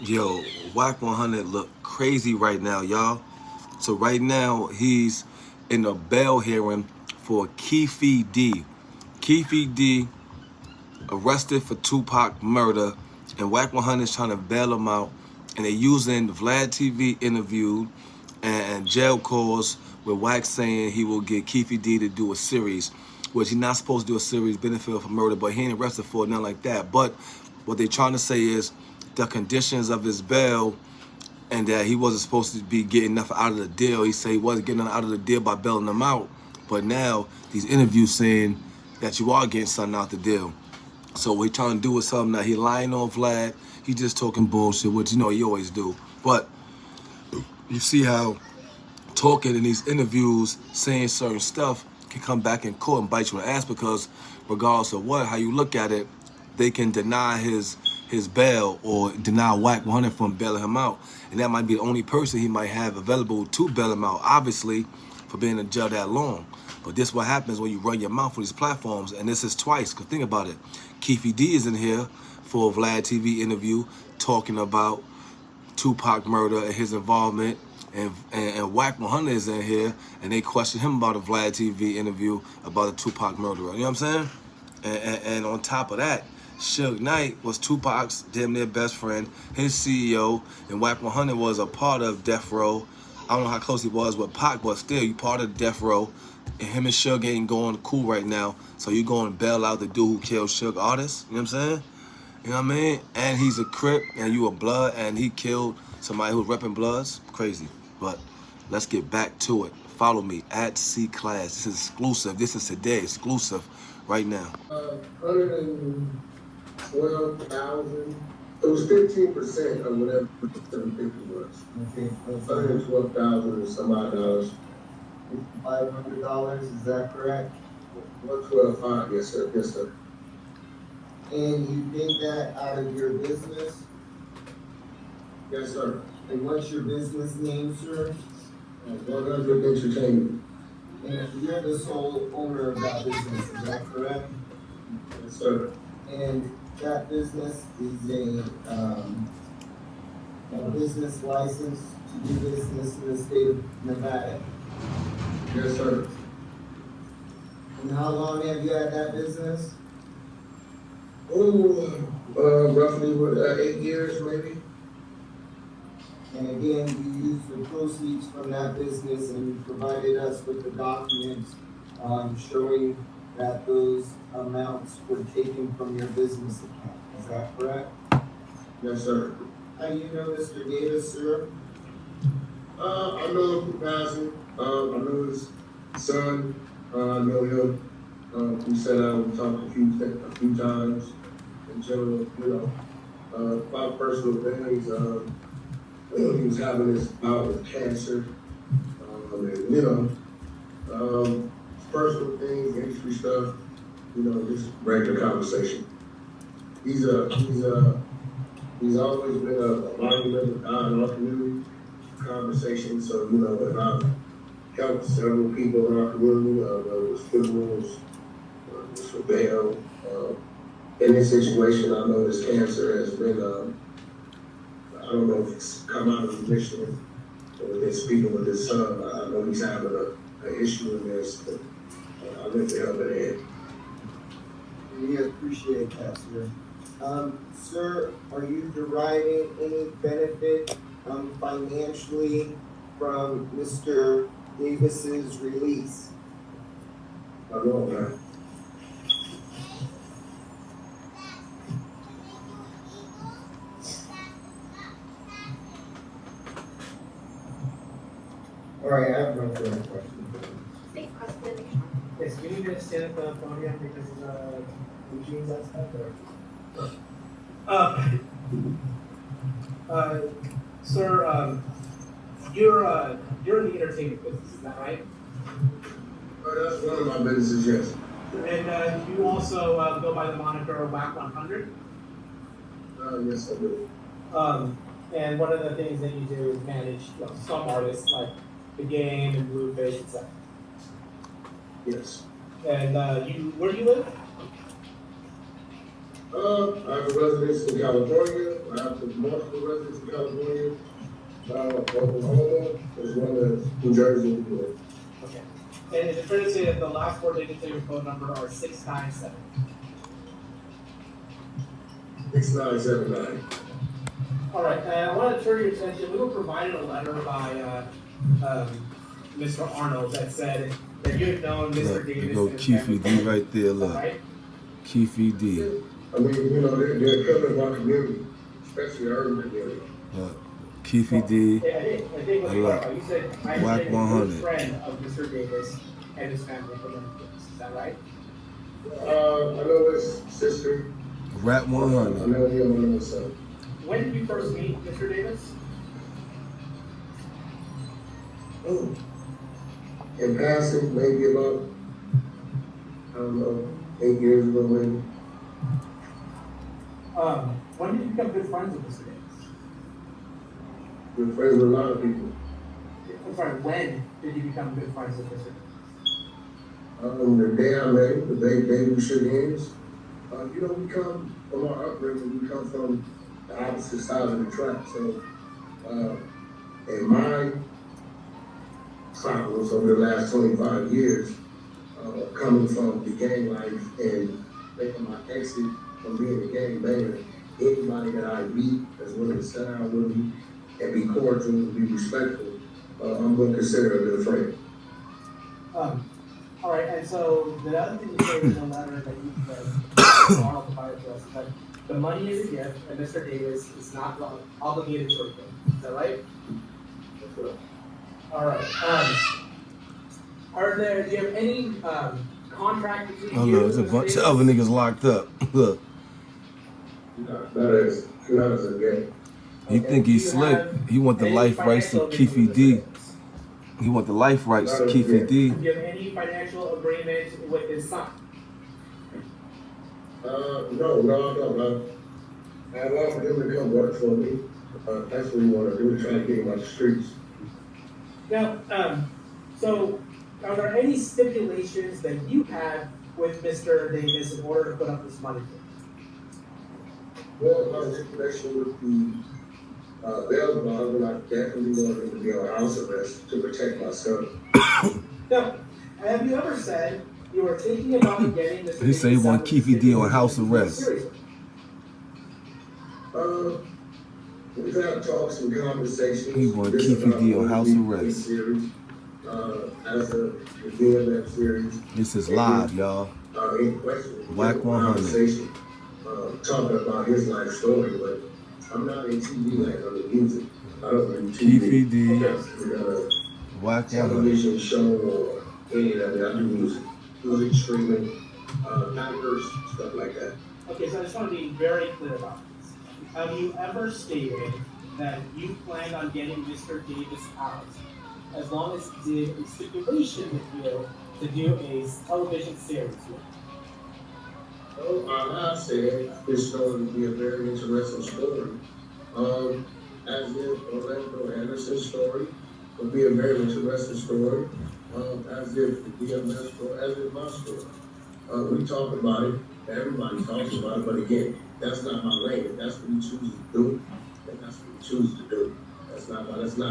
Yo, Wack 100 look crazy right now, y'all. So right now he's in a bail hearing for Keefe D. Keefe D arrested for Tupac murder, and Wack 100 is trying to bail him out. And they're using Vladtv interview and jail calls with Wack saying he will get Keefe D to do a series, which he's not supposed to do a series, benefit for murder, but he ain't arrested for it, nothing like that. But what they're trying to say is the conditions of his bail and that he wasn't supposed to be getting nothing out of the deal. He said he wasn't getting nothing out of the deal by bailing him out. But now these interviews saying that you are getting something out the deal. So what he trying to do is something that he lying on Vlad. He just talking bullshit, which you know he always do. But you see how talking in these interviews, saying certain stuff can come back in court and bite you in the ass because regardless of how you look at it, they can deny his bail or deny Wack 100 from bailing him out. And that might be the only person he might have available to bail him out, obviously, for being in jail that long. But this is what happens when you run your mouth on these platforms, and this is twice, because think about it. Keefe D is in here for a Vladtv interview talking about Tupac murder and his involvement, and Wack 100 is in here, and they question him about a Vladtv interview about the Tupac murderer. You know what I'm saying? And on top of that, Suge Knight was Tupac's damn near best friend, his CEO, and Wack 100 was a part of Death Row. I don't know how close he was with Pac, but still, you part of Death Row. And him and Suge ain't going cool right now, so you going to bail out the dude who killed Suge artist. You know what I'm saying? You know what I mean? And he's a Crip, and you a Blood, and he killed somebody who's repping Bloods. Crazy. But let's get back to it. Follow me at C Class. This is exclusive. This is today exclusive right now. 112,000. It was 15% of whatever the 750 was. Okay. 112,000 and some odd dollars. $500, is that correct? 112,500, yes sir, yes sir. And you did that out of your business? Yes sir. And what's your business name, sir? 100 Entertainment. And you're the sole owner of that business, is that correct? Yes sir. And that business is a business license to do business in the state of Nevada. Yes sir. And how long have you had that business? Roughly 8 years maybe. And again, you used the proceeds from that business and you provided us with the documents showing that those amounts were taken from your business account. Is that correct? Yes sir. How do you know Mr. Davis, sir? I know him from passing. I know his son. I know him. We sat out and talked a few times. In general, about personal things. He was having this bout with cancer. Personal things, industry stuff. Just regular conversation. He's always been a monumental guy in our community. Conversation. So, and I've helped several people in our community, whether it was funerals, just for bail. In this situation, I know this cancer has been, I don't know if it's come out of remission or been speaking with his son. I know he's having an issue in this, but I live to help it in. We appreciate that, sir. Sir, are you deriving any benefit financially from Mr. Davis's release? I know, man. All right, I have no further questions. Yes, you need to stand at the podium because Eugene's outside there. Sir, you're in the entertainment business, is that right? That's one of my businesses, yes. And you also go by the moniker Wack 100? Yes, I do. And one of the things that you do is manage some artists like The Game and Blueface, etc. Yes. And where do you live? I have a residence in California. I have multiple residences in California. Oklahoma, as well as New Jersey and New York. Okay. And is it fair to say that the last four digits of your phone number are 697? 6979. All right, I want to turn your attention. We were provided a letter by Mr. Arnold that said that you had known Mr. Look, Davis. you go Keefe D right there, look. Right? Keefe D. I mean, you know, they're coming to our community, especially the urban community. Look, Keefe D. I think what you said, I'm Wack a 100. good friend of Mr. Davis and his family for many years. Is that right? I know his sister. Rat I 100. know him, I know his son. When did you first meet Mr. Davis? Oh. In passing, maybe about, I don't know, 8 years ago, maybe. When did you become good friends with Mr. Davis? We're friends with a lot of people. I'm sorry, when did you become good friends with Mr. Davis? The day I met him, the day we shook hands. You know, we come from our upbringing, we come from the opposite side of the track. So, in my travels over the last 25 years, coming from the gang life and making my exit from being a gang banger, anybody that I meet that's willing to sit down with me and be cordial and be respectful, I'm going to consider a good friend. All right, and so the other thing you say in the letter that you said, Arnold provided to us, is that the money is a gift, and Mr. Davis is not obligated to repay. Is that right? That's right. All right. Do you have any contract between Oh you no, there's a and Mr. bunch of Davis? other niggas locked up. Look, Not as a gang. he think Do you he's slick. have He want the any life rights to financial Keefe agreement with D. Mr. Davis? He want the life rights to Keefe D. Do you have any financial agreement with his son? No. I offered him to come work for me. That's what he wanted to do, try to get him out the streets. Now, so are there any stipulations that you had with Mr. Davis in order to put up this money for you? Well, my stipulation would be bail bond, I definitely wanted him to be on house arrest to protect myself. Now, have you ever said you were thinking about getting Mr. He said he Davis want out of Keefe the D on house stipulation arrest. seriously? We've had talks and conversations. He want This Keefe is D our on house movie arrest. Series, as a DMF series. This is live, y'all. In question. Wack 100. Conversation, talking about his life story, but I'm not in TV like I'm in music. I don't do Keefe TV. D. Wack 100. Television show or any of that. I do music streaming, hackers, stuff like that. Okay, so I just want to be very clear about this. Have you ever stated that you planned on getting Mr. Davis out as long as he did a stipulation with you to do a television series with? I said this story would be a very interesting story. As if Orlando Anderson's story would be a very interesting story. As if the DMS story, as if my story. We talk about it, everybody talks about it, but again, that's not my lane. If that's what we choose to do, then that's what we choose to do. That's not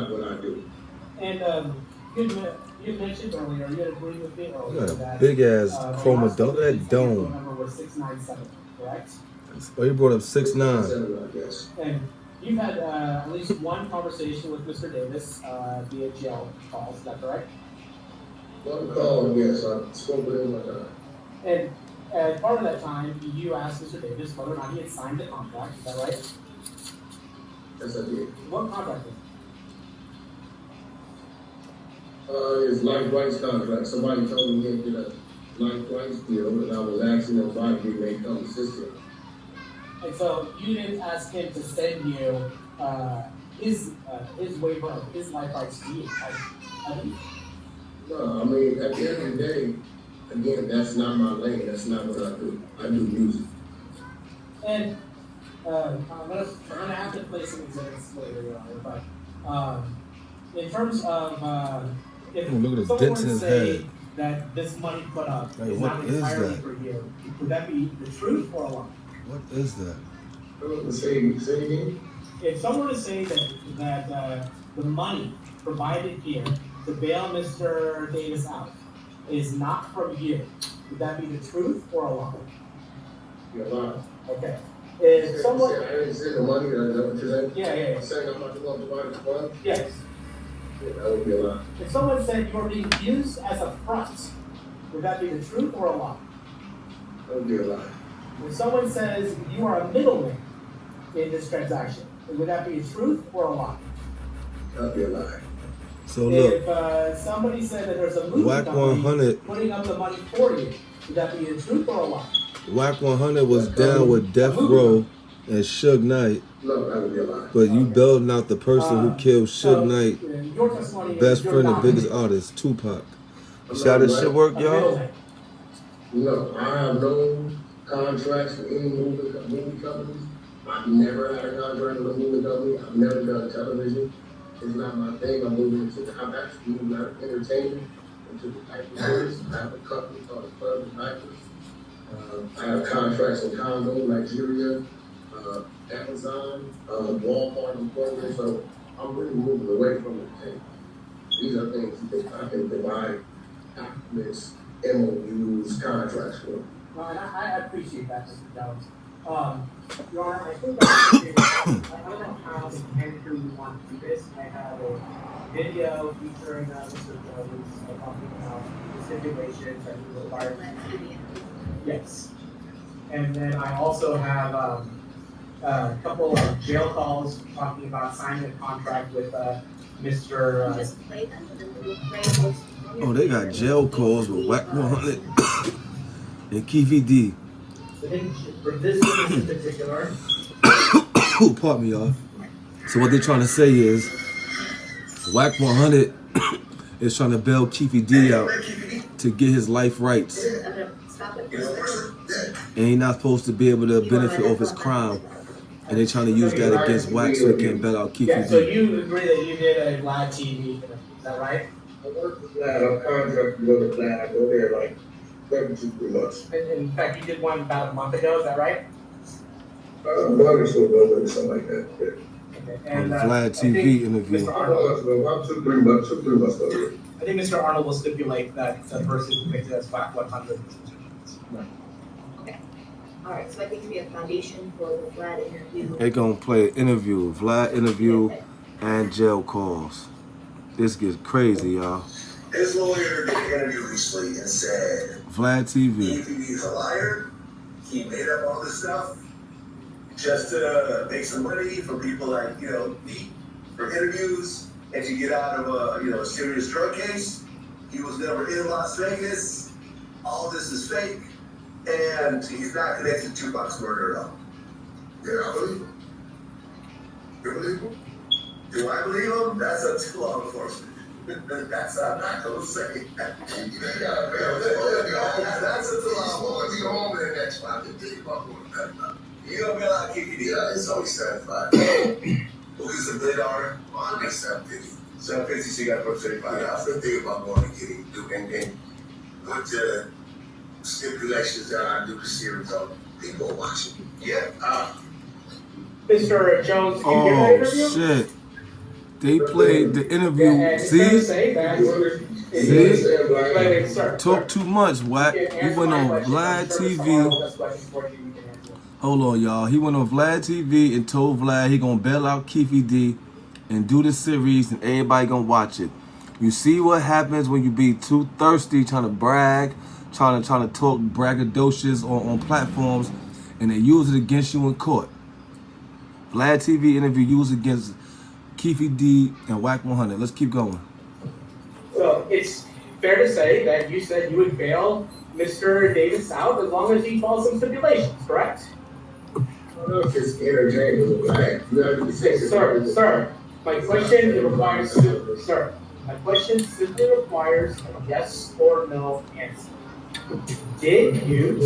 what I do. And you mentioned earlier, you had agreed with me earlier You got a that big ass the chroma last dome. phone That dome. number was 697, correct? Oh, you brought up 6'9". Yes. And you've had at least one conversation with Mr. Davis via jail calls, is that correct? One call, yes, I spoke with him one time. And as part of that time, you asked Mr. Davis whether or not he had signed the contract, is that right? Yes, I did. What contract was His life rights contract. Somebody told me he did a life rights deal, and I was asking him why he may come assist him. it? And so you didn't ask him to send you his waiver of his life rights to you, have you? No, I mean, at the end of the day, again, that's not my lane. That's not what I do. I do music. And I'm gonna have to play some exhibits later, Your Honor, but in terms of if Ooh, look at the someone dents were in to his say head. that this money put up Hey, is what not is entirely that? for you, would that be the truth or a lie? What is that? Say again? If someone were to say that the money provided here to bail Mr. Davis out is not from you, would that be the truth or a lie? You're lying. Okay. If someone, I didn't say the money, that's what you're saying? yeah. I'm saying I'm not the one providing the money? Yes. Yeah, that would be a lie. If someone said you are being used as a front, would that be the truth or a lie? That would be a lie. If someone says you are a middleman in this transaction, would that be a truth or a lie? That would be a lie. So look, If somebody said that there's a movie Wack company 100. putting up the money for you, would that be the truth or a lie? Wack 100 was down with Death Row and Suge Knight, No, that would be a lie. but you bailed out the person who killed Suge Knight, Your testimony is best you're friend and not biggest artist, Tupac. You see how this shit work, a y'all? middleman. No, I have no contracts with any movie companies. I've never had a contract with a movie company. I've never done television. It's not my thing. I'm I'm actually moving out of entertainment into the diaper business. I have a company called the Club of Diapers. I have contracts in Congo, Nigeria, Amazon, Walmart, and Kroger. So I'm really moving away from entertainment. These are things that I can provide documents, MOUs, contracts for. No, and I appreciate that, Mr. Jones. Your Honor, I think I don't know how mechanically we want to do this. I have a video featuring Mr. Jones talking about the stipulations that he required. Yes. And then I also have a couple of jail calls talking about signing a contract with Mr. Oh, they got jail calls with Wack 100 and Keefe D. For this case in particular, Pardon me, y'all. So what they're trying to say is, Wack 100 is trying to bail Keefe D out to get his life rights. And he's not supposed to be able to benefit off his crime. And they're trying to use that against Wack so he can bail out Keefe yeah, so D. you agree that you did a Vladtv, is that right? I work with Vlad. I'm contracted with Vlad. I go there like every 2-3 months. And in fact, you did one about a month ago, is that right? One or so ago, maybe something like that. Yeah. Okay. On And Vladtv interview. Mr. Arnold, About 2-3 months ago. I think Mr. Arnold will stipulate that the person convicted as Wack 100. Okay. All right, so I think we have foundation for the Vlad interview. They're going to play an interview, Vlad interview, and jail calls. This gets crazy, y'all. His lawyer did an interview recently and said, Vladtv. he's a liar. He made up all this stuff just to make some money for people like, me, for interviews, and to get out of a serious drug case. He was never in Las Vegas. All this is fake. And he's not connected to Tupac's murder at all. Yeah, I believe him. You believe him? Do I believe him? That's up to law enforcement. That's I'm not gonna say. That's up to law enforcement. Be home in the next 5 to 10 months. You gonna be like Keefe? Yeah, it's only 75. Who's the bid order? Well, I make 750. 750, so you gotta put 35. Yeah, I've been thinking about going to get him and with the stipulations that I do the series on people watching. Yeah. Mr. Jones, can you hear the interview? Oh, shit. They played the interview. Yeah, and it's fair to See? say that See? sir, Talk too much, Wack. He went on Vladtv. Hold on, y'all. He went on Vladtv and told Vlad he gonna bail out Keefe D and do the series and everybody gonna watch it. You see what happens when you be too thirsty, trying to brag, trying to talk braggadocious on platforms, and they use it against you in court. Vladtv interview used against Keefe D and Wack 100. Let's keep going. So it's fair to say that you said you would bail Mr. Davis out as long as he follows some stipulations, correct? I don't know if it's entertainment, but you have to say Sir, my question requires, sir, my question simply requires a yes or no answer. Did you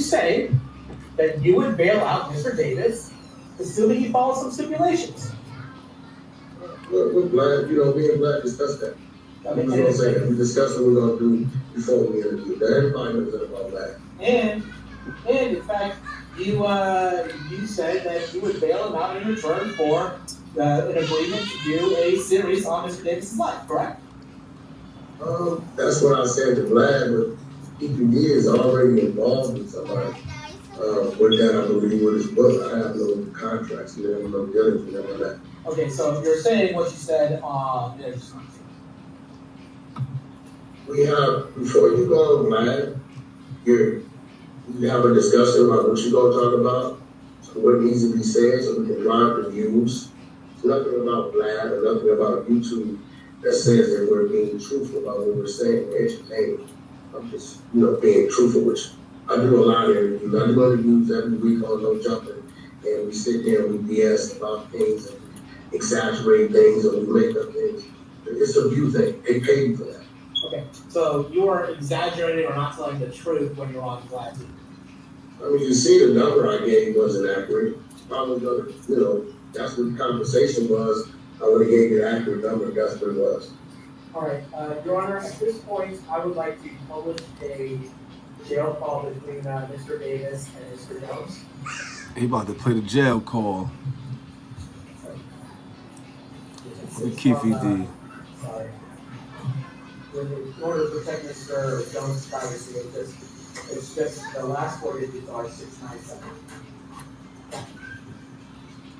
say that you would bail out Mr. Davis, assuming he follows some stipulations? We're glad, me and Vlad discussed that. We discussed what we're going to do before we interview. Everybody knows that about that. And And in fact, you said that you would bail him out in return for an agreement to do a series on Mr. Davis's life, correct? That's what I said to Vlad, but EPD is already involved with somebody. With that, I believe with his book, I have no contracts, you know, no dealings with him on that. Okay, so you're saying what you said We have, before you go on Vlad, you have a discussion about what you're gonna talk about, what needs to be said, so we can drive the views. It's nothing about Vlad or nothing about YouTube that says that we're being truthful about what we're saying, we're entertaining. I'm just, being truthful, which I do a lot of interviews. I do interviews every week on No Jumping, and we sit there and we BS about things and exaggerate things and we make up things. It's a view thing. They pay you for that. Okay, so you are exaggerating or not telling the truth when you're on Vladtv. I mean, you see the number I gave wasn't accurate. Probably gonna, that's what the conversation was. I would have gave you the accurate number, that's what it was. All right, Your Honor, at this point, I would like to publish a jail call between Mr. Davis and Mr. Jones. He about to play the jail call. Keefe D. Sorry. In order to protect Mr. Jones' privacy, it's just the last 4 digits are 697.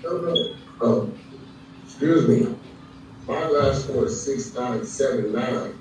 No. Excuse me. My last four is 6979.